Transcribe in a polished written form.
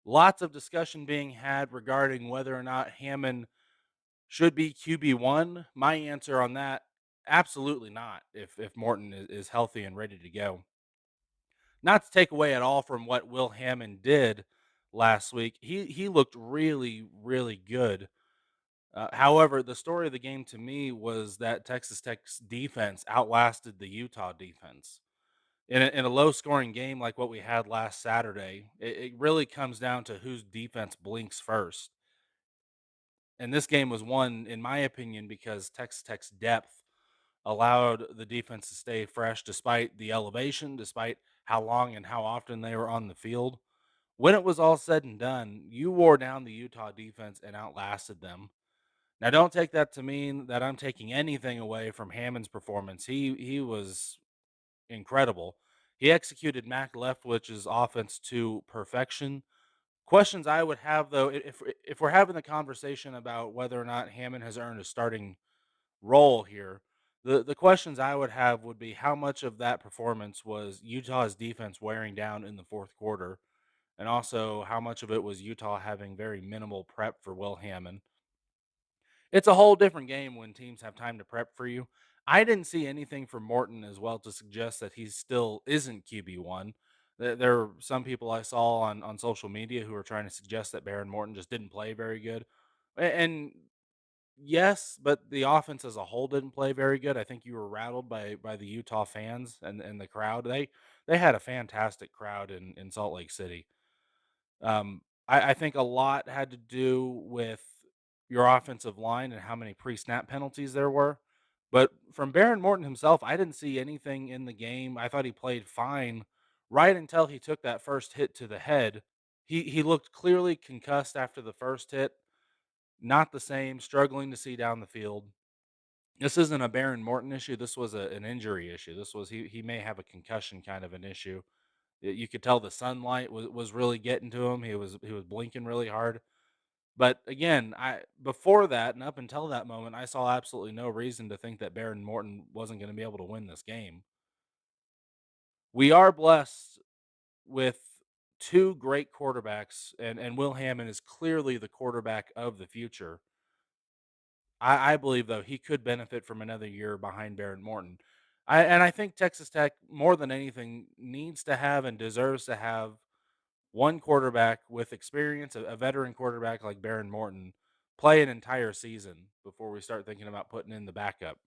Lots of discussion being had regarding whether or not Hammond should be QB1. My answer on that, absolutely not. If Morton is healthy and ready to go. Not to take away at all from what Will Hammond did last week. He looked really, really good. However, the story of the game to me was that Texas Tech's defense outlasted the Utah defense. In a low scoring game like what we had last Saturday, it really comes down to whose defense blinks first. And this game was won, in my opinion, because Texas Tech's depth allowed the defense to stay fresh despite the elevation, despite how long and how often they were on the field. When it was all said and done, you wore down the Utah defense and outlasted them. Now, don't take that to mean that I'm taking anything away from Hammond's performance. He was incredible. He executed Mac Leftwich's offense to perfection. Questions I would have though, if we're having the conversation about whether or not Hammond has earned a starting role here, the questions I would have would be how much of that performance was Utah's defense wearing down in the fourth quarter, and also how much of it was Utah having very minimal prep for Will Hammond. It's a whole different game when teams have time to prep for you. I didn't see anything from Morton as well to suggest that he still isn't QB1. There are some people I saw on social media who are trying to suggest that Baron Morton just didn't play very good. And yes, but the offense as a whole didn't play very good. I think you were rattled by the Utah fans and the crowd. They had a fantastic crowd in Salt Lake City. I think a lot had to do with your offensive line and how many pre-snap penalties there were. But from Baron Morton himself, I didn't see anything in the game. I thought he played fine right until he took that first hit to the head. He looked clearly concussed after the first hit, not the same, struggling to see down the field. This isn't a Baron Morton issue. This was an injury issue. This was he may have a concussion kind of an issue. You could tell the sunlight was really getting to him. He was blinking really hard. But again, I before that and up until that moment, I saw absolutely no reason to think that Baron Morton wasn't going to be able to win this game. We are blessed with two great quarterbacks, and Will Hammond is clearly the quarterback of the future. I believe though he could benefit from another year behind Baron Morton. I think Texas Tech more than anything needs to have and deserves to have one quarterback with experience, a veteran quarterback like Baron Morton, play an entire season before we start thinking about putting in the backup.